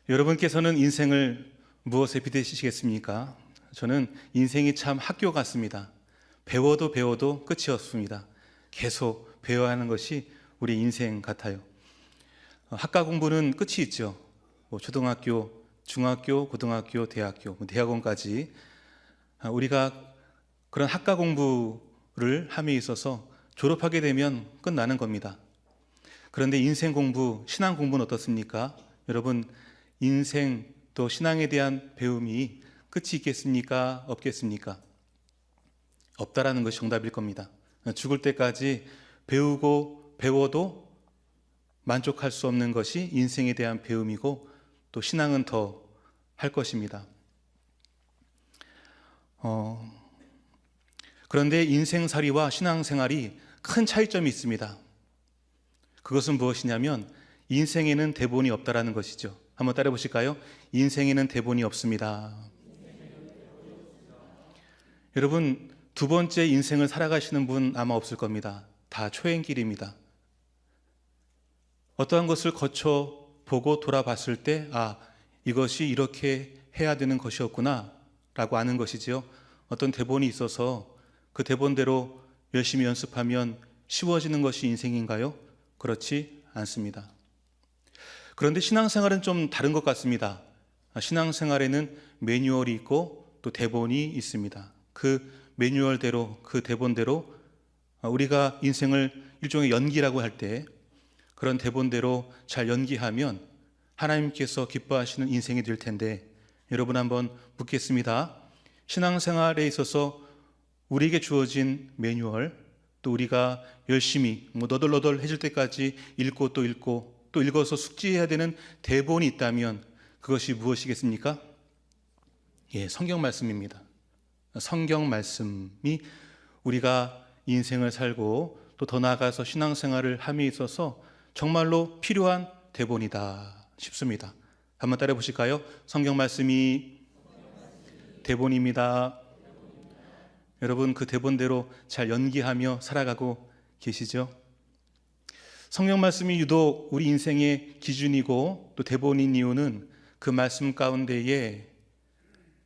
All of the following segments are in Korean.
여러분께서는 인생을 무엇에 빗대시겠습니까? 저는 인생이 참 학교 같습니다. 배워도 배워도 끝이 없습니다. 계속 배워야 하는 것이 우리 인생 같아요. 학과 공부는 끝이 있죠. 초등학교, 중학교, 고등학교, 대학교, 대학원까지 우리가 그런 학과 공부를 함에 있어서 졸업하게 되면 끝나는 겁니다. 그런데 인생 공부, 신앙 공부는 어떻습니까? 여러분, 인생 또 신앙에 대한 배움이 끝이 있겠습니까? 없겠습니까? 없다라는 것이 정답일 겁니다. 죽을 때까지 배워도 만족할 수 없는 것이 인생에 대한 배움이고 또 신앙은 더 할 것입니다. 그런데 인생살이와 신앙생활이 큰 차이점이 있습니다. 그것은 무엇이냐면 인생에는 대본이 없다라는 것이죠. 한번 따라 보실까요? 인생에는 대본이 없습니다. 여러분, 두 번째 인생을 살아가시는 분 아마 없을 겁니다. 다 초행길입니다. 어떠한 것을 거쳐 보고 돌아봤을 때 이것이 이렇게 해야 되는 것이었구나 라고 아는 것이지요. 어떤 대본이 있어서 그 대본대로 열심히 연습하면 쉬워지는 것이 인생인가요? 그렇지 않습니다. 그런데 신앙생활은 좀 다른 것 같습니다. 신앙생활에는 매뉴얼이 있고 또 대본이 있습니다. 그 매뉴얼대로, 그 대본대로 우리가 인생을 일종의 연기라고 할 때 그런 대본대로 잘 연기하면 하나님께서 기뻐하시는 인생이 될 텐데, 여러분 한번 묻겠습니다. 신앙생활에 있어서 우리에게 주어진 매뉴얼, 또 우리가 열심히 너덜너덜해질 때까지 읽고 또 읽어서 숙지해야 되는 대본이 있다면 그것이 무엇이겠습니까? 성경 말씀입니다. 성경 말씀이 우리가 인생을 살고 또 더 나아가서 신앙생활을 함에 있어서 정말로 필요한 대본이다 싶습니다. 한번 따라 보실까요? 성경 말씀이 대본입니다. 여러분, 그 대본대로 잘 연기하며 살아가고 계시죠? 성경 말씀이 유독 우리 인생의 기준이고 또 대본인 이유는 그 말씀 가운데에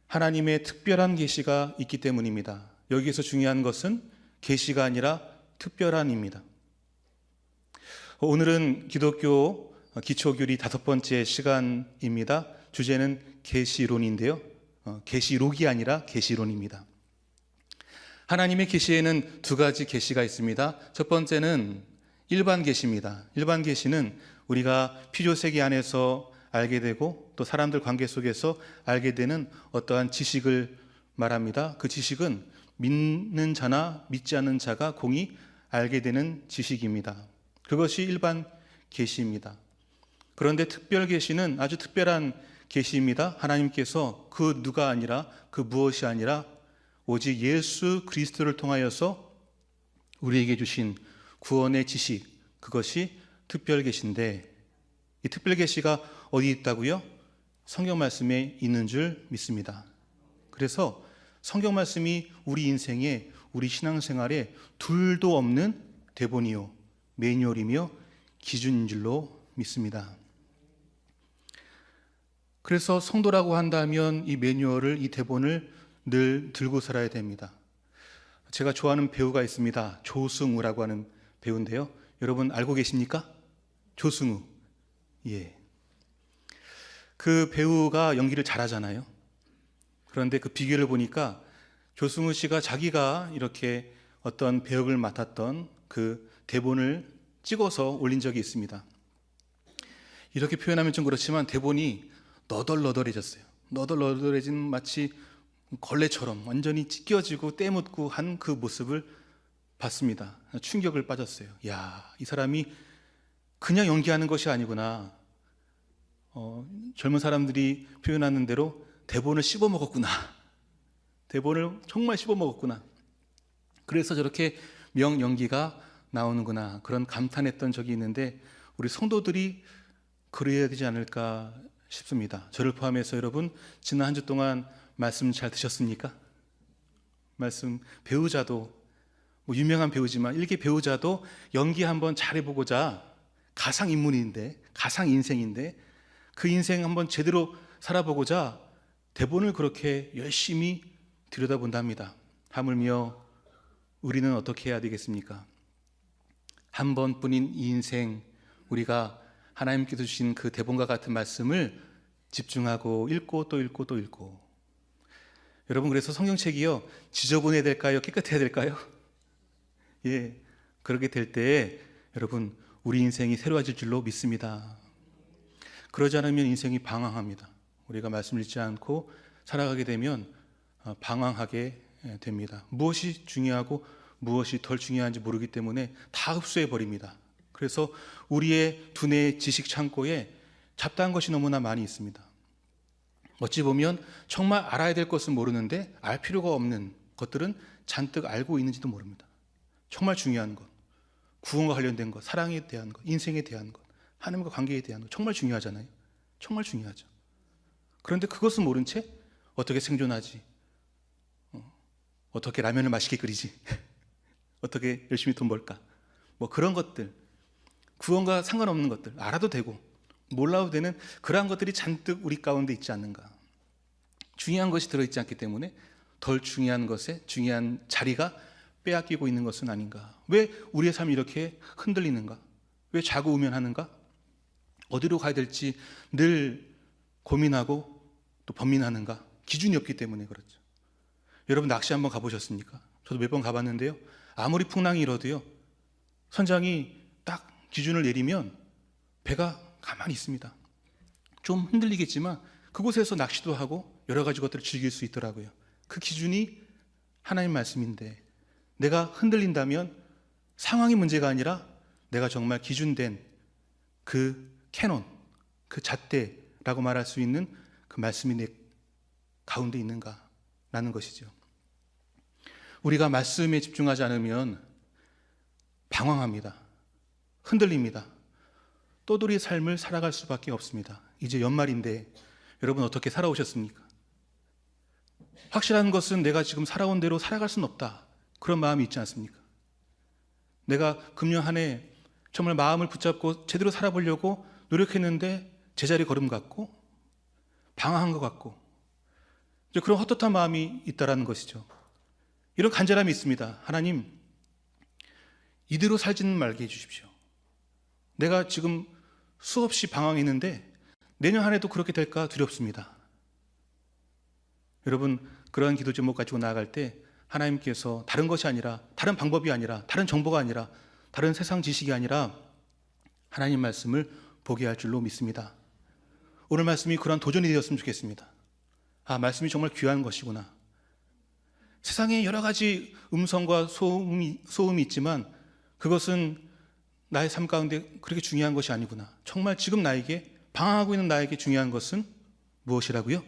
하나님의 특별한 계시가 있기 때문입니다. 여기에서 중요한 것은 계시가 아니라 특별한입니다. 오늘은 기독교 기초교리 5번째 시간입니다. 주제는 계시론인데요. 계시록이 아니라 계시론입니다. 하나님의 계시에는 두 가지 계시가 있습니다. 첫 번째는 일반 계시입니다. 일반 계시는 우리가 피조세계 안에서 알게 되고 또 사람들 관계 속에서 알게 되는 어떠한 지식을 말합니다. 그 지식은 믿는 자나 믿지 않는 자가 공히 알게 되는 지식입니다. 그것이 일반 계시입니다. 그런데 특별 계시는 아주 특별한 계시입니다. 하나님께서 그 누가 아니라 그 무엇이 아니라 오직 예수 그리스도를 통하여서 우리에게 주신 구원의 지식, 그것이 특별 계시인데, 이 특별 계시가 어디 있다고요? 성경 말씀에 있는 줄 믿습니다. 그래서 성경 말씀이 우리 인생에, 우리 신앙생활에 둘도 없는 대본이요 매뉴얼이며 기준인 줄로 믿습니다. 그래서 성도라고 한다면 이 매뉴얼을, 이 대본을 늘 들고 살아야 됩니다. 제가 좋아하는 배우가 있습니다. 조승우라고 하는 배우인데요. 여러분 알고 계십니까? 조승우. 그 배우가 연기를 잘하잖아요. 그런데 그 비결을 보니까 조승우 씨가 자기가 이렇게 어떤 배역을 맡았던 그 대본을 찍어서 올린 적이 있습니다. 이렇게 표현하면 좀 그렇지만 대본이 너덜너덜해졌어요. 너덜너덜해진 마치 걸레처럼 완전히 찢겨지고 때묻고 한 그 모습을 봤습니다. 충격을 빠졌어요. 이 사람이 그냥 연기하는 것이 아니구나. 젊은 사람들이 표현하는 대로 대본을 씹어먹었구나. 대본을 정말 씹어먹었구나. 그래서 저렇게 명연기가 나오는구나. 그런 감탄했던 적이 있는데 우리 성도들이 그래야 되지 않을까 싶습니다. 저를 포함해서 여러분, 지난 한 주 동안 말씀 잘 드셨습니까? 말씀 배우자도 유명한 배우지만 일개 배우자도 연기 한번 잘해보고자 가상인물인데, 가상인생인데 그 인생 한번 제대로 살아보고자 대본을 그렇게 열심히 들여다본답니다. 하물며 우리는 어떻게 해야 되겠습니까? 한 번뿐인 이 인생, 우리가 하나님께서 주신 그 대본과 같은 말씀을 집중하고 읽고 또 읽고 또 읽고. 여러분, 그래서 성경책이요, 지저분해야 될까요? 깨끗해야 될까요? 예, 그렇게 될 때에 여러분, 우리 인생이 새로워질 줄로 믿습니다. 그러지 않으면 인생이 방황합니다. 우리가 말씀을 읽지 않고 살아가게 되면 방황하게 됩니다. 무엇이 중요하고 무엇이 덜 중요한지 모르기 때문에 다 흡수해 버립니다. 그래서 우리의 두뇌 지식 창고에 잡다한 것이 너무나 많이 있습니다. 어찌 보면 정말 알아야 될 것은 모르는데 알 필요가 없는 것들은 잔뜩 알고 있는지도 모릅니다. 정말 중요한 것, 구원과 관련된 것, 사랑에 대한 것, 인생에 대한 것, 하나님과 관계에 대한 것, 정말 중요하잖아요. 정말 중요하죠. 그런데 그것은 모른 채 어떻게 생존하지, 어떻게 라면을 맛있게 끓이지, 어떻게 열심히 돈 벌까, 뭐 그런 것들, 구원과 상관없는 것들 알아도 되고 몰라도 되는 그러한 것들이 잔뜩 우리 가운데 있지 않는가. 중요한 것이 들어있지 않기 때문에 덜 중요한 것에 중요한 자리가 빼앗기고 있는 것은 아닌가. 왜 우리의 삶이 이렇게 흔들리는가? 왜 자고 우면하는가? 어디로 가야 될지 늘 고민하고 또 번민하는가? 기준이 없기 때문에 그렇죠. 여러분, 낚시 한번 가보셨습니까? 저도 몇 번 가봤는데요, 아무리 풍랑이 일어도요, 선장이 딱 기준을 내리면 배가 가만히 있습니다. 좀 흔들리겠지만 그곳에서 낚시도 하고 여러 가지 것들을 즐길 수 있더라고요. 그 기준이 하나님 말씀인데, 내가 흔들린다면 상황이 문제가 아니라 내가 정말 기준된 그 캐논, 그 잣대라고 말할 수 있는 그 말씀이 내 가운데 있는가라는 것이죠. 우리가 말씀에 집중하지 않으면 방황합니다. 흔들립니다. 떠돌이 삶을 살아갈 수밖에 없습니다. 이제 연말인데 여러분, 어떻게 살아오셨습니까? 확실한 것은 내가 지금 살아온 대로 살아갈 수는 없다, 그런 마음이 있지 않습니까? 내가 금년 한 해 정말 마음을 붙잡고 제대로 살아보려고 노력했는데 제자리 걸음 같고 방황한 것 같고 이제 그런 헛헛한 마음이 있다라는 것이죠. 이런 간절함이 있습니다. 하나님, 이대로 살지는 말게 해주십시오. 내가 지금 수없이 방황했는데 내년 한 해도 그렇게 될까 두렵습니다. 여러분, 그러한 기도 제목 가지고 나아갈 때 하나님께서 다른 것이 아니라, 다른 방법이 아니라, 다른 정보가 아니라, 다른 세상 지식이 아니라 하나님 말씀을 보게 할 줄로 믿습니다. 오늘 말씀이 그러한 도전이 되었으면 좋겠습니다. 아, 말씀이 정말 귀한 것이구나. 세상에 여러 가지 음성과 소음이 있지만 그것은 나의 삶 가운데 그렇게 중요한 것이 아니구나. 정말 지금 나에게, 방황하고 있는 나에게 중요한 것은 무엇이라고요?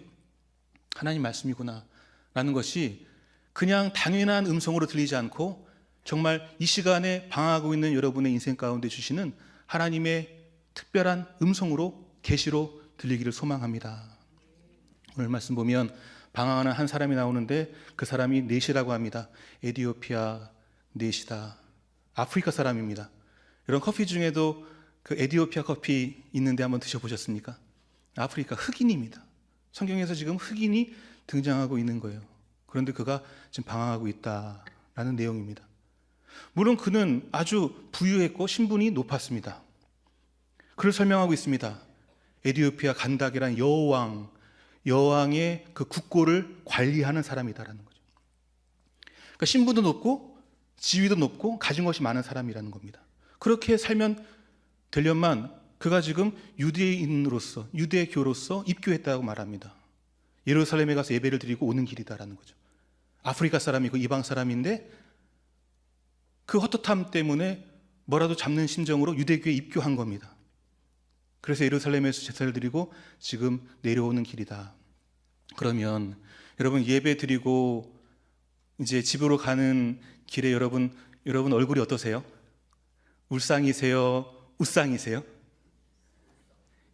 하나님 말씀이구나 라는 것이 그냥 당연한 음성으로 들리지 않고 정말 이 시간에 방황하고 있는 여러분의 인생 가운데 주시는 하나님의 특별한 음성으로, 계시로 들리기를 소망합니다. 오늘 말씀 보면 방황하는 한 사람이 나오는데 그 사람이 넷이라고 합니다. 에티오피아 넷이다. 아프리카 사람입니다. 이런 커피 중에도 그 에티오피아 커피 있는데 한번 드셔보셨습니까? 아프리카 흑인입니다. 성경에서 지금 흑인이 등장하고 있는 거예요. 그런데 그가 지금 방황하고 있다라는 내용입니다. 물론 그는 아주 부유했고 신분이 높았습니다. 그를 설명하고 있습니다. 에티오피아 간닥이란 여왕의 그 국고를 관리하는 사람이다라는 거죠. 그러니까 신분도 높고 지위도 높고 가진 것이 많은 사람이라는 겁니다. 그렇게 살면 되려면 그가 지금 유대인으로서, 유대교로서 입교했다고 말합니다. 예루살렘에 가서 예배를 드리고 오는 길이다라는 거죠. 아프리카 사람이고 이방 사람인데 그 헛헛함 때문에 뭐라도 잡는 심정으로 유대교에 입교한 겁니다. 그래서 예루살렘에서 제사를 드리고 지금 내려오는 길이다. 그러면 여러분, 예배 드리고 이제 집으로 가는 길에 여러분 얼굴이 어떠세요? 울상이세요? 웃상이세요?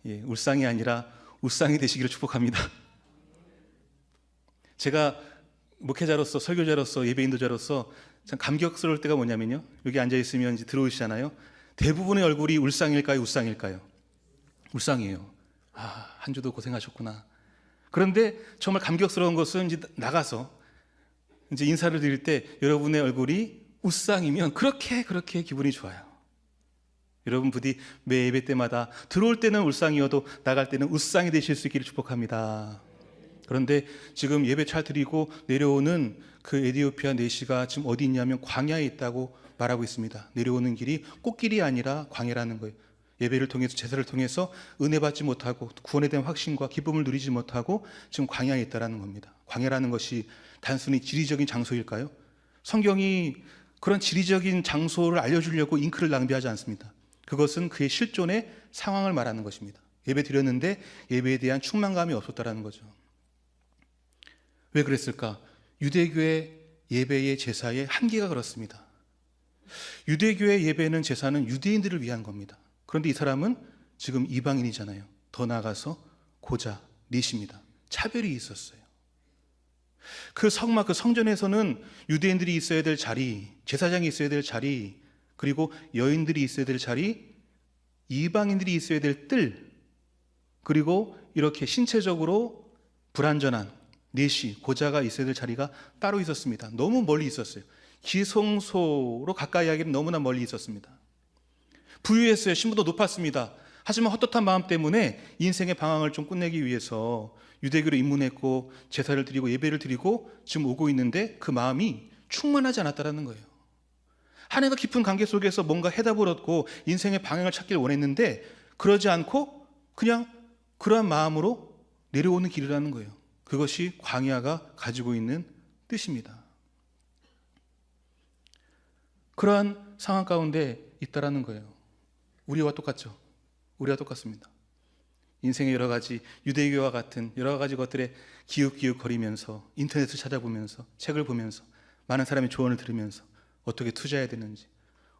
예, 울상이 아니라 웃상이 되시기를 축복합니다. 제가 목회자로서, 설교자로서, 예배인도자로서 참 감격스러울 때가 뭐냐면요, 여기 앉아있으면 이제 들어오시잖아요. 대부분의 얼굴이 울상일까요? 웃상일까요? 울상이에요. 한 주도 고생하셨구나. 그런데 정말 감격스러운 것은 이제 나가서 이제 인사를 드릴 때 여러분의 얼굴이 웃상이면 그렇게 기분이 좋아요. 여러분 부디 매 예배 때마다 들어올 때는 울상이어도 나갈 때는 웃상이 되실 수 있기를 축복합니다. 그런데 지금 예배 잘 드리고 내려오는 그 에티오피아 내시가 지금 어디 있냐면 광야에 있다고 말하고 있습니다. 내려오는 길이 꽃길이 아니라 광야라는 거예요. 예배를 통해서, 제사를 통해서 은혜 받지 못하고 구원에 대한 확신과 기쁨을 누리지 못하고 지금 광야에 있다라는 겁니다. 광야라는 것이 단순히 지리적인 장소일까요? 성경이 그런 지리적인 장소를 알려주려고 잉크를 낭비하지 않습니다. 그것은 그의 실존의 상황을 말하는 것입니다. 예배 드렸는데 예배에 대한 충만감이 없었다라는 거죠. 왜 그랬을까? 유대교의 예배의 제사의 한계가 그렇습니다. 유대교의 예배는 제사는 유대인들을 위한 겁니다. 그런데 이 사람은 지금 이방인이잖아요. 더 나아가서 고자, 닛입니다. 차별이 있었어요. 그 성막, 그 성전에서는 유대인들이 있어야 될 자리, 제사장이 있어야 될 자리, 그리고 여인들이 있어야 될 자리, 이방인들이 있어야 될 뜰, 그리고 이렇게 신체적으로 불완전한 넷이, 고자가 있어야 될 자리가 따로 있었습니다. 너무 멀리 있었어요. 기성소로 가까이 하기는 너무나 멀리 있었습니다. 부유했어요. 신분도 높았습니다. 하지만 헛헛한 마음 때문에 인생의 방황을 좀 끝내기 위해서 유대교로 입문했고 제사를 드리고 예배를 드리고 지금 오고 있는데 그 마음이 충만하지 않았다는 거예요. 하나님과 깊은 관계 속에서 뭔가 해답을 얻고 인생의 방향을 찾길 원했는데 그러지 않고 그냥 그러한 마음으로 내려오는 길이라는 거예요. 그것이 광야가 가지고 있는 뜻입니다. 그러한 상황 가운데 있다라는 거예요. 우리와 똑같죠. 우리와 똑같습니다. 인생의 여러 가지 유대교와 같은 여러 가지 것들에 기웃기웃거리면서 인터넷을 찾아보면서 책을 보면서 많은 사람의 조언을 들으면서 어떻게 투자해야 되는지,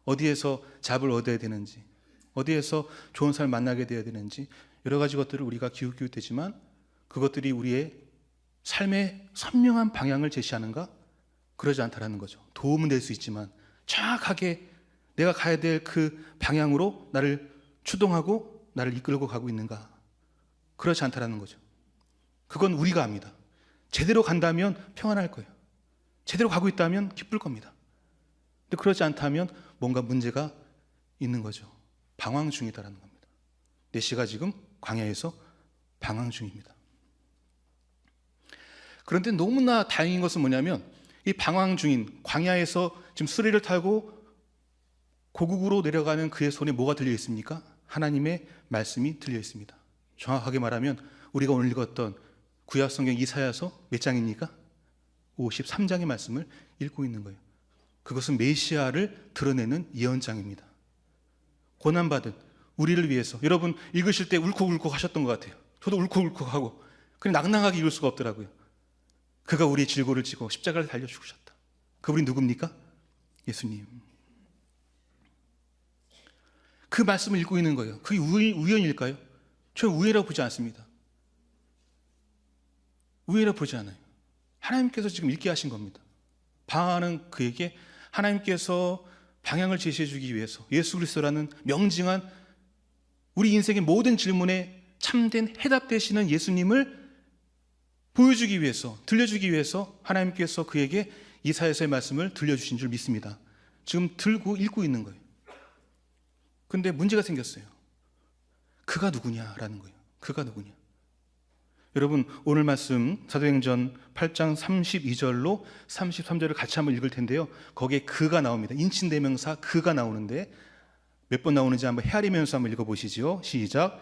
어디에서 잡을 얻어야 되는지, 어디에서 좋은 사람을 만나게 되어야 되는지 여러 가지 것들을 우리가 기웃기웃대지만 그것들이 우리의 삶의 선명한 방향을 제시하는가? 그러지 않다라는 거죠. 도움은 될 수 있지만 정확하게 내가 가야 될 그 방향으로 나를 추동하고 나를 이끌고 가고 있는가? 그렇지 않다라는 거죠. 그건 우리가 압니다. 제대로 간다면 평안할 거예요. 제대로 가고 있다면 기쁠 겁니다. 근데 그렇지 않다면 뭔가 문제가 있는 거죠. 방황 중이다라는 겁니다. 넷시가 지금 광야에서 방황 중입니다. 그런데 너무나 다행인 것은 뭐냐면 이 방황 중인 광야에서 지금 수레를 타고 고국으로 내려가는 그의 손에 뭐가 들려 있습니까? 하나님의 말씀이 들려 있습니다. 정확하게 말하면 우리가 오늘 읽었던 구약성경 이사야서 몇 장입니까? 53장의 말씀을 읽고 있는 거예요. 그것은 메시아를 드러내는 예언장입니다. 고난받은 우리를 위해서, 여러분 읽으실 때 울컥울컥 하셨던 것 같아요. 저도 울컥울컥하고 그냥 낭낭하게 읽을 수가 없더라고요. 그가 우리의 질고를 지고 십자가를 달려 죽으셨다. 그분이 누굽니까? 예수님. 그 말씀을 읽고 있는 거예요. 그게 우연일까요? 저는 우연이라고 보지 않습니다. 우연이라고 보지 않아요. 하나님께서 지금 읽게 하신 겁니다. 방황하는 그에게 하나님께서 방향을 제시해 주기 위해서 예수 그리스도라는 명징한 우리 인생의 모든 질문에 참된 해답 되시는 예수님을 보여주기 위해서, 들려주기 위해서 하나님께서 그에게 이사야서의 말씀을 들려주신 줄 믿습니다. 지금 들고 읽고 있는 거예요. 근데 문제가 생겼어요. 그가 누구냐라는 거예요. 그가 누구냐. 여러분 오늘 말씀 사도행전 8장 32절로 33절을 같이 한번 읽을 텐데요. 거기에 그가 나옵니다. 인칭대명사 그가 나오는데 몇 번 나오는지 한번 헤아리면서 한번 읽어보시죠. 시작.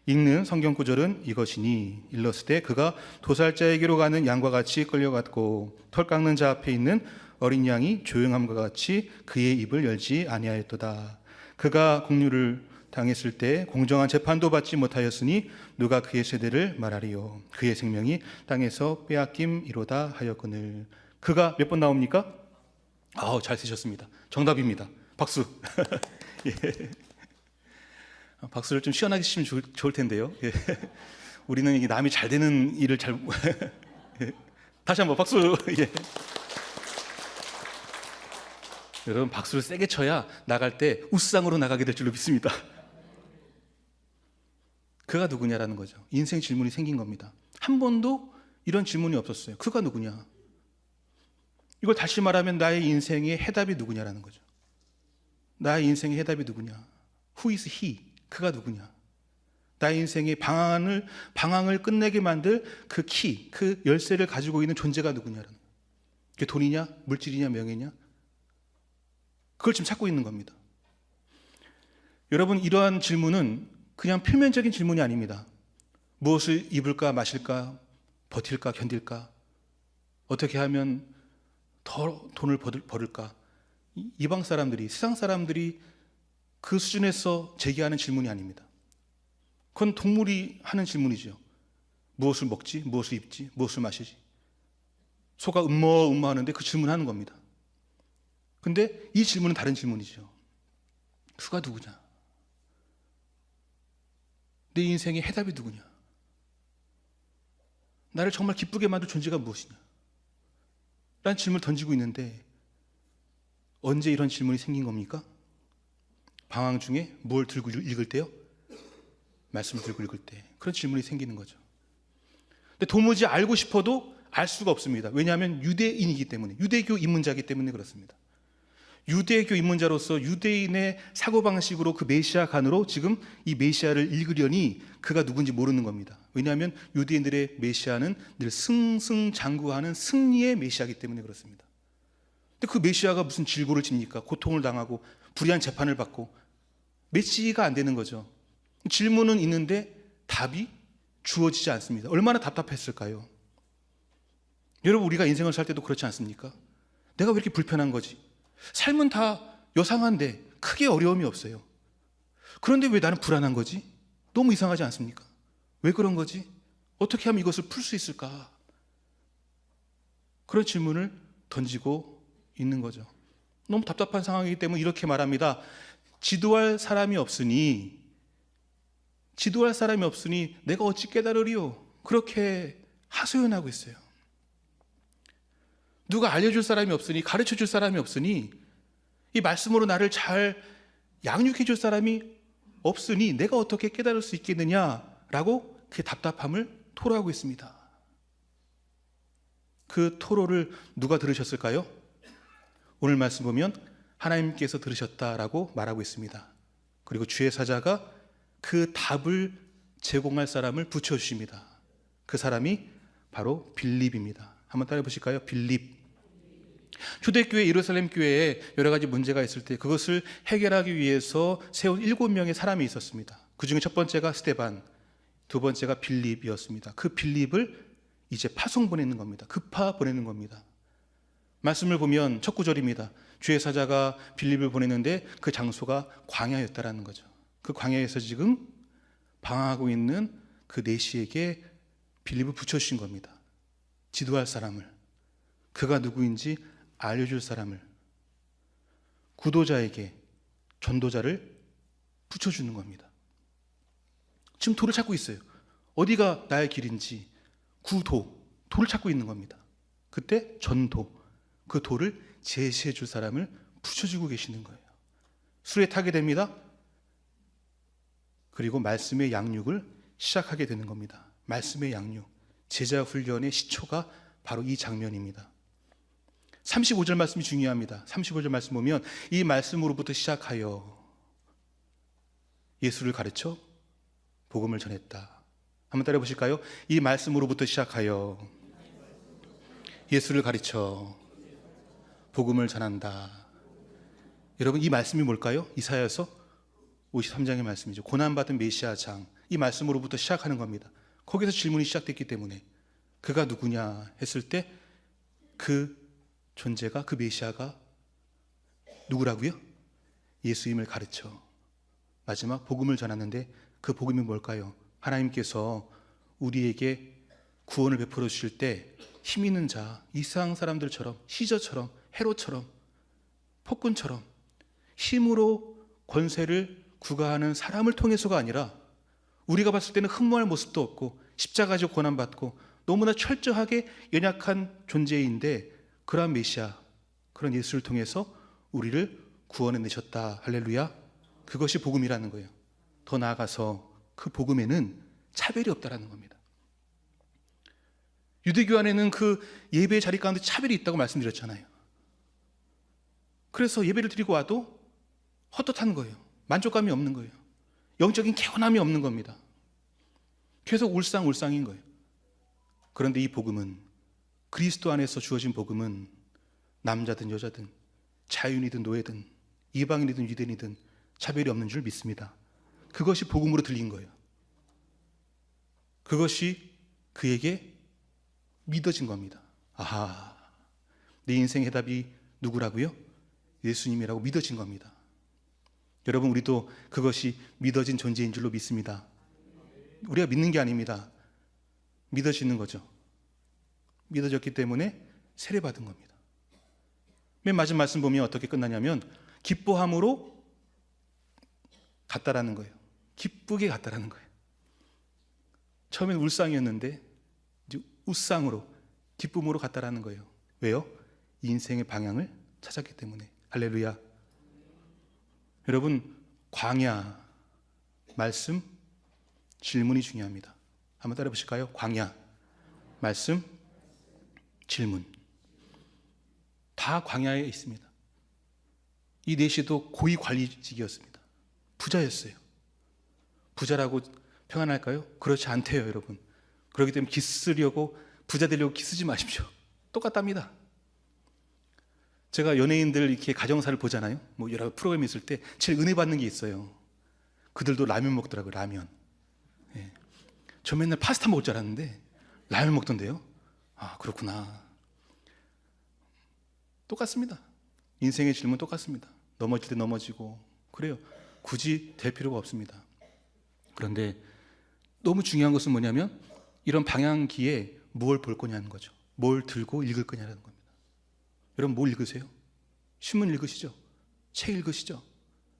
읽는 성경 구절은 이것이니 일렀을 때 그가 도살자에게로 가는 양과 같이 끌려갔고 털 깎는 자 앞에 있는 어린 양이 조용함과 같이 그의 입을 열지 아니하였도다. 그가 공류를 당했을 때 공정한 재판도 받지 못하였으니 누가 그의 세대를 말하리요. 그의 생명이 땅에서 빼앗김이로다 하였거늘. 그가 몇 번 나옵니까? 잘 쓰셨습니다. 정답입니다. 박수. 예. 박수를 좀 시원하게 치시면 좋을 텐데요. 예. 우리는 이게 남이 잘 되는 일을 잘 예. 다시 한번 박수. 예. 여러분 박수를 세게 쳐야 나갈 때 우상으로 나가게 될 줄로 믿습니다. 그가 누구냐라는 거죠. 인생 질문이 생긴 겁니다. 한 번도 이런 질문이 없었어요. 그가 누구냐? 이걸 다시 말하면 나의 인생의 해답이 누구냐라는 거죠. 나의 인생의 해답이 누구냐? Who is he? 그가 누구냐? 나의 인생의 방황을 끝내게 만들 그 키, 그 열쇠를 가지고 있는 존재가 누구냐라는 거예요. 그게 돈이냐, 물질이냐, 명예냐? 그걸 지금 찾고 있는 겁니다. 여러분, 이러한 질문은 그냥 표면적인 질문이 아닙니다. 무엇을 입을까, 마실까, 버틸까, 견딜까? 어떻게 하면 더 돈을 벌을까? 이방 사람들이, 세상 사람들이 그 수준에서 제기하는 질문이 아닙니다. 그건 동물이 하는 질문이죠. 무엇을 먹지? 무엇을 입지? 무엇을 마시지? 소가 하는데 그 질문하는 겁니다. 근데 이 질문은 다른 질문이죠. 그가 누구냐? 내 인생의 해답이 누구냐? 나를 정말 기쁘게 만들 존재가 무엇이냐? 라는 질문을 던지고 있는데 언제 이런 질문이 생긴 겁니까? 방황 중에 뭘 들고 읽을 때요? 말씀을 들고 읽을 때 그런 질문이 생기는 거죠. 근데 도무지 알고 싶어도 알 수가 없습니다. 왜냐하면 유대인이기 때문에, 유대교 입문자이기 때문에 그렇습니다. 유대교 입문자로서 유대인의 사고방식으로 그 메시아관으로 지금 이 메시아를 읽으려니 그가 누군지 모르는 겁니다. 왜냐하면 유대인들의 메시아는 늘 승승장구하는 승리의 메시아이기 때문에 그렇습니다. 근데 그 메시아가 무슨 질고를 집니까? 고통을 당하고 불의한 재판을 받고 매치가 안 되는 거죠. 질문은 있는데 답이 주어지지 않습니다. 얼마나 답답했을까요? 여러분, 우리가 인생을 살 때도 그렇지 않습니까? 내가 왜 이렇게 불편한 거지? 삶은 다 여상한데 크게 어려움이 없어요. 그런데 왜 나는 불안한 거지? 너무 이상하지 않습니까? 왜 그런 거지? 어떻게 하면 이것을 풀 수 있을까? 그런 질문을 던지고 있는 거죠. 너무 답답한 상황이기 때문에 이렇게 말합니다. 지도할 사람이 없으니 내가 어찌 깨달으리요? 그렇게 하소연하고 있어요. 누가 알려줄 사람이 없으니, 가르쳐줄 사람이 없으니, 이 말씀으로 나를 잘 양육해줄 사람이 없으니 내가 어떻게 깨달을 수 있겠느냐라고 그 답답함을 토로하고 있습니다. 그 토로를 누가 들으셨을까요? 오늘 말씀 보면 하나님께서 들으셨다라고 말하고 있습니다. 그리고 주의 사자가 그 답을 제공할 사람을 붙여주십니다. 그 사람이 바로 빌립입니다. 한번 따라해 보실까요? 빌립. 초대교회 예루살렘 교회에 여러 가지 문제가 있을 때 그것을 해결하기 위해서 세운 7명의 사람이 있었습니다. 그 중에 첫 번째가 스데반, 두 번째가 빌립이었습니다. 그 빌립을 이제 파송 보내는 겁니다. 급파 보내는 겁니다. 말씀을 보면 첫 구절입니다. 주의 사자가 빌립을 보냈는데 그 장소가 광야였다라는 거죠. 그 광야에서 지금 방황하고 있는 그 내시에게 빌립을 붙여주신 겁니다. 지도할 사람을, 그가 누구인지 알려줄 사람을, 구도자에게 전도자를 붙여주는 겁니다. 지금 도를 찾고 있어요. 어디가 나의 길인지 도를 찾고 있는 겁니다. 그때 전도, 그 도를 제시해 줄 사람을 붙여주고 계시는 거예요. 수레에 타게 됩니다. 그리고 말씀의 양육을 시작하게 되는 겁니다. 말씀의 양육, 제자 훈련의 시초가 바로 이 장면입니다. 35절 말씀이 중요합니다. 35절 말씀 보면 이 말씀으로부터 시작하여 예수를 가르쳐 복음을 전했다. 한번 따라해 보실까요? 이 말씀으로부터 시작하여 예수를 가르쳐 복음을 전한다. 여러분, 이 말씀이 뭘까요? 이사야서 53장의 말씀이죠. 고난받은 메시아 장, 이 말씀으로부터 시작하는 겁니다. 거기서 질문이 시작됐기 때문에 그가 누구냐 했을 때 그 존재가, 그 메시아가 누구라고요? 예수임을 가르쳐 마지막 복음을 전하는데 그 복음이 뭘까요? 하나님께서 우리에게 구원을 베풀어 주실 때 힘 있는 자, 이스라엘 사람들처럼, 시저처럼, 헤롯처럼, 폭군처럼 힘으로 권세를 구가하는 사람을 통해서가 아니라 우리가 봤을 때는 흠모할 모습도 없고 십자가 지고 고난받고 너무나 철저하게 연약한 존재인데 그러한 메시아, 그런 예수를 통해서 우리를 구원해 내셨다. 할렐루야. 그것이 복음이라는 거예요. 더 나아가서 그 복음에는 차별이 없다라는 겁니다. 유대교 안에는 그 예배의 자리 가운데 차별이 있다고 말씀드렸잖아요. 그래서 예배를 드리고 와도 헛헛한 거예요. 만족감이 없는 거예요. 영적인 개운함이 없는 겁니다. 계속 울상울상인 거예요. 그런데 이 복음은, 그리스도 안에서 주어진 복음은 남자든 여자든 자유인이든 노예든 이방인이든 유대인이든 차별이 없는 줄 믿습니다. 그것이 복음으로 들린 거예요. 그것이 그에게 믿어진 겁니다. 아하, 내 인생의 해답이 누구라고요? 예수님이라고 믿어진 겁니다. 여러분, 우리도 그것이 믿어진 존재인 줄로 믿습니다. 우리가 믿는 게 아닙니다. 믿어지는 거죠. 믿어졌기 때문에 세례받은 겁니다. 맨 마지막 말씀 보면 어떻게 끝나냐면 기뻐함으로 갔다라는 거예요. 기쁘게 갔다라는 거예요. 처음엔 울상이었는데 이제 웃상으로, 기쁨으로 갔다라는 거예요. 왜요? 인생의 방향을 찾았기 때문에. 할렐루야. 여러분, 광야, 말씀, 질문이 중요합니다. 한번 따라해 보실까요? 광야, 말씀, 질문. 다 광야에 있습니다. 이 넷이도 고위 관리직이었습니다. 부자였어요. 부자라고 평안할까요? 그렇지 않대요, 여러분. 그렇기 때문에 기쓰려고, 부자 되려고 기쓰지 마십시오. 똑같답니다. 제가 연예인들 이렇게 가정사를 보잖아요. 뭐 여러 프로그램이 있을 때 제일 은혜 받는 게 있어요. 그들도 라면 먹더라고요. 라면. 예. 저 맨날 파스타 먹을 줄 알았는데 라면 먹던데요. 아, 그렇구나. 똑같습니다. 인생의 질문 똑같습니다. 넘어질 때 넘어지고 그래요. 굳이 될 필요가 없습니다. 그런데 너무 중요한 것은 뭐냐면 이런 방향기에 뭘 볼 거냐는 거죠. 뭘 들고 읽을 거냐는 겁니다. 여러분, 뭘 읽으세요? 신문 읽으시죠? 책 읽으시죠?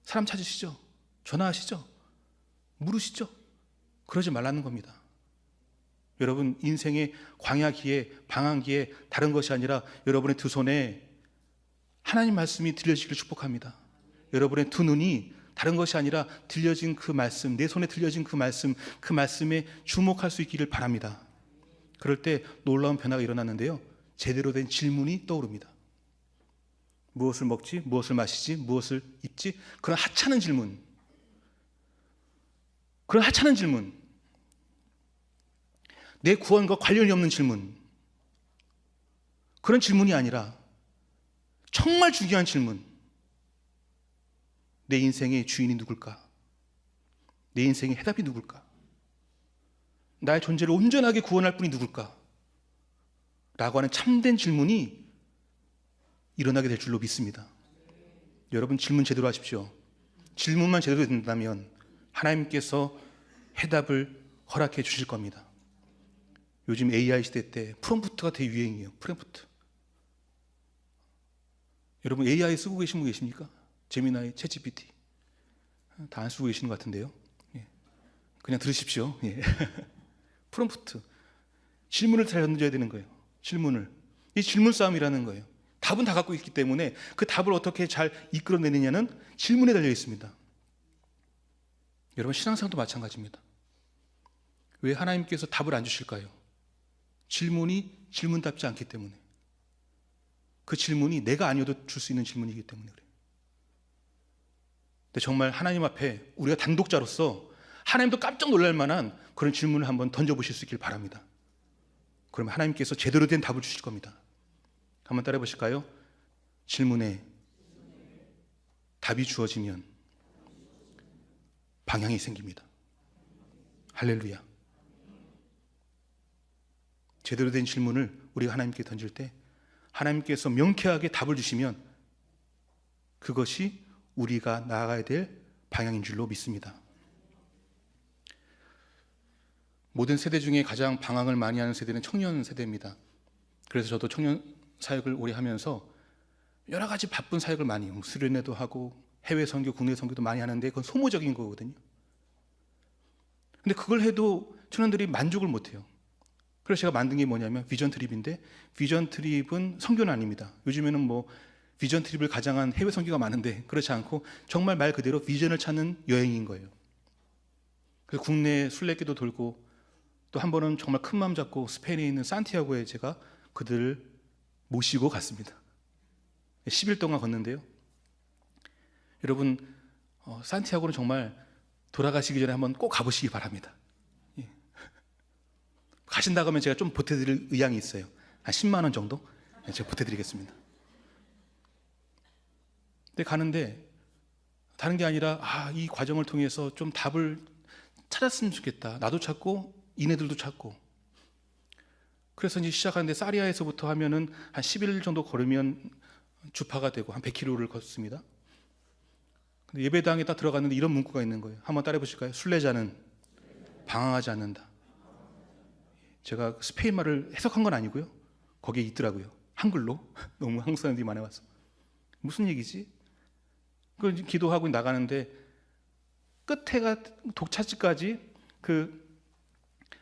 사람 찾으시죠? 전화하시죠? 물으시죠? 그러지 말라는 겁니다. 여러분, 인생의 광야기에, 방황기에 다른 것이 아니라 여러분의 두 손에 하나님 말씀이 들려지기를 축복합니다. 여러분의 두 눈이 다른 것이 아니라 들려진 그 말씀, 내 손에 들려진 그 말씀, 그 말씀에 주목할 수 있기를 바랍니다. 그럴 때 놀라운 변화가 일어나는데요, 제대로 된 질문이 떠오릅니다. 무엇을 먹지? 무엇을 마시지? 무엇을 입지? 그런 하찮은 질문, 그런 하찮은 질문, 내 구원과 관련이 없는 질문, 그런 질문이 아니라 정말 중요한 질문. 내 인생의 주인이 누굴까? 내 인생의 해답이 누굴까? 나의 존재를 온전하게 구원할 분이 누굴까? 라고 하는 참된 질문이 일어나게 될 줄로 믿습니다. 여러분, 질문 제대로 하십시오. 질문만 제대로 된다면 하나님께서 해답을 허락해 주실 겁니다. 요즘 AI 시대 때 프롬프트가 되게 유행이에요. 프롬프트. 여러분, AI 쓰고 계신 분 계십니까? 제미나이, 챗GPT 다 안 쓰고 계시는 것 같은데요. 예. 그냥 들으십시오. 예. 프롬프트. 질문을 잘 던져야 되는 거예요. 질문을. 이 질문 싸움이라는 거예요. 답은 다 갖고 있기 때문에 그 답을 어떻게 잘 이끌어내느냐는 질문에 달려 있습니다. 여러분, 신앙생활도 마찬가지입니다. 왜 하나님께서 답을 안 주실까요? 질문이 질문답지 않기 때문에. 그 질문이 내가 아니어도 줄 수 있는 질문이기 때문에 그래요. 근데 정말 하나님 앞에 우리가 단독자로서 하나님도 깜짝 놀랄 만한 그런 질문을 한번 던져보실 수 있길 바랍니다. 그러면 하나님께서 제대로 된 답을 주실 겁니다. 한번 따라해 보실까요? 질문에 답이 주어지면 방향이 생깁니다. 할렐루야. 제대로 된 질문을 우리가 하나님께 던질 때 하나님께서 명쾌하게 답을 주시면 그것이 우리가 나아가야 될 방향인 줄로 믿습니다. 모든 세대 중에 가장 방황을 많이 하는 세대는 청년 세대입니다. 그래서 저도 청년 사역을 오래 하면서 여러 가지 바쁜 사역을 많이 해요. 수련회도 하고 해외 선교, 국내 선교도 많이 하는데 그건 소모적인 거거든요. 근데 그걸 해도 청년들이 만족을 못해요. 그래서 제가 만든 게 뭐냐면 비전 트립인데, 비전 트립은 선교는 아닙니다. 요즘에는 뭐 비전 트립을 가장한 해외 선교가 많은데 그렇지 않고 정말 말 그대로 비전을 찾는 여행인 거예요. 그래서 국내 순례길도 돌고 또 한 번은 정말 큰 마음 잡고 스페인에 있는 산티아고에 제가 그들을 모시고 갔습니다. 10일 동안 걷는데요. 여러분, 산티아고는 정말 돌아가시기 전에 한번 꼭 가보시기 바랍니다. 예. 가신다고 하면 제가 좀 보태드릴 의향이 있어요. 한 10만 원 정도 제가 보태드리겠습니다. 근데 가는데 다른 게 아니라 이 과정을 통해서 좀 답을 찾았으면 좋겠다. 나도 찾고 이네들도 찾고. 그래서 이제 시작하는데 사리아에서부터 하면은 한 10일 정도 걸으면 주파가 되고 한 100km를 걷습니다. 근데 예배당에 딱 들어갔는데 이런 문구가 있는 거예요. 한번 따라해 보실까요? 순례자는 방황하지 않는다. 제가 스페인 말을 해석한 건 아니고요. 거기에 있더라고요. 한글로. 너무 한국 사람들이 많아와서. 무슨 얘기지? 그걸 기도하고 나가는데 끝에가 독차지까지 그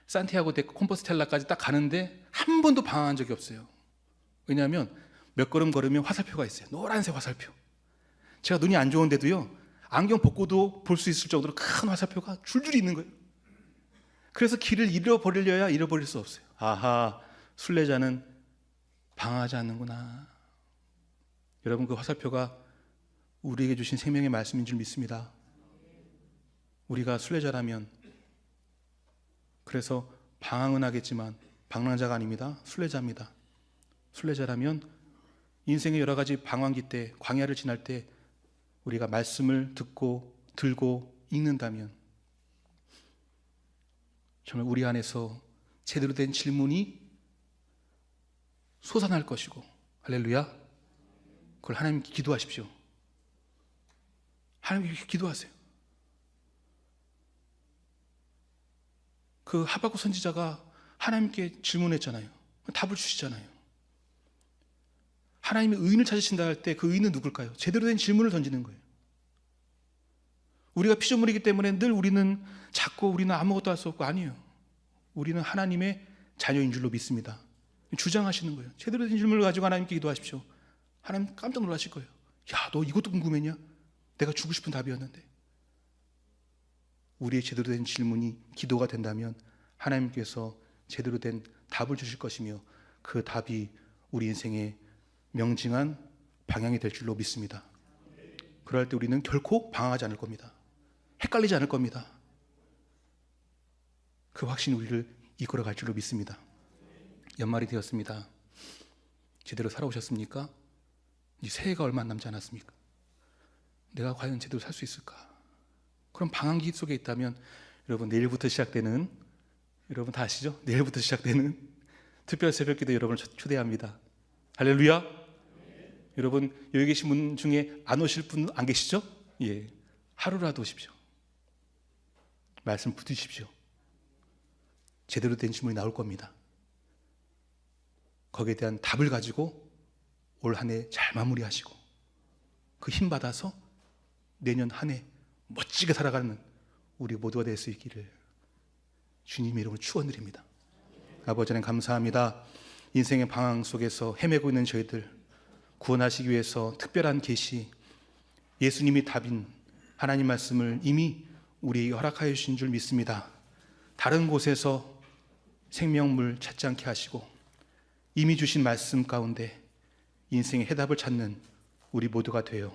산티아고 데 콤포스텔라까지 딱 가는데 한 번도 방황한 적이 없어요. 왜냐하면 몇 걸음 걸으면 화살표가 있어요. 노란색 화살표. 제가 눈이 안 좋은데도요, 안경 벗고도 볼 수 있을 정도로 큰 화살표가 줄줄이 있는 거예요. 그래서 길을 잃어버리려야 잃어버릴 수 없어요. 아하, 순례자는 방황하지 않는구나. 여러분, 그 화살표가 우리에게 주신 생명의 말씀인 줄 믿습니다. 우리가 순례자라면, 그래서 방황은 하겠지만 방랑자가 아닙니다. 순례자입니다. 순례자라면 인생의 여러 가지 방황기 때, 광야를 지날 때 우리가 말씀을 듣고 들고 읽는다면 정말 우리 안에서 제대로 된 질문이 솟아날 것이고, 할렐루야. 그걸 하나님께 기도하십시오. 하나님께 기도하세요. 그 하박국 선지자가 하나님께 질문했잖아요. 답을 주시잖아요. 하나님이 의인을 찾으신다 할 때 그 의인은 누굴까요? 제대로 된 질문을 던지는 거예요. 우리가 피조물이기 때문에 늘 우리는 작고 우리는 아무것도 할 수 없고, 아니에요. 우리는 하나님의 자녀인 줄로 믿습니다. 주장하시는 거예요. 제대로 된 질문을 가지고 하나님께 기도하십시오. 하나님 깜짝 놀라실 거예요. 야, 너 이것도 궁금했냐? 내가 주고 싶은 답이었는데. 우리의 제대로 된 질문이 기도가 된다면 하나님께서 제대로 된 답을 주실 것이며, 그 답이 우리 인생의 명징한 방향이 될 줄로 믿습니다. 그럴 때 우리는 결코 방황하지 않을 겁니다. 헷갈리지 않을 겁니다. 그 확신이 우리를 이끌어갈 줄로 믿습니다. 연말이 되었습니다. 제대로 살아오셨습니까? 이제 새해가 얼마 남지 않았습니까? 내가 과연 제대로 살 수 있을까? 그럼 방황기 속에 있다면 여러분, 내일부터 시작되는, 여러분 다 아시죠? 내일부터 시작되는 특별 새벽기도 여러분을 초대합니다. 할렐루야. 여러분, 여기 계신 분 중에 안 오실 분 안 계시죠? 예, 하루라도 오십시오. 말씀 붙이십시오. 제대로 된 질문이 나올 겁니다. 거기에 대한 답을 가지고 올 한 해 잘 마무리하시고, 그 힘 받아서 내년 한 해 멋지게 살아가는 우리 모두가 될 수 있기를 주님의 이름으로 축원드립니다. 아버지 하나님, 감사합니다. 인생의 방황 속에서 헤매고 있는 저희들 구원하시기 위해서 특별한 계시, 예수님이 답인 하나님 말씀을 이미 우리에게 허락하여 주신 줄 믿습니다. 다른 곳에서 생명물 찾지 않게 하시고 이미 주신 말씀 가운데 인생의 해답을 찾는 우리 모두가 되어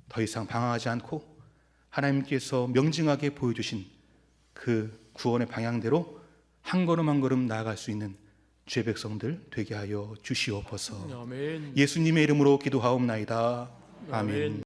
더 이상 방황하지 않고 하나님께서 명징하게 보여주신 그 구원의 방향대로 한 걸음 한 걸음 나아갈 수 있는 주의 백성들 되게 하여 주시옵소서. 아멘. 예수님의 이름으로 기도하옵나이다. 아멘.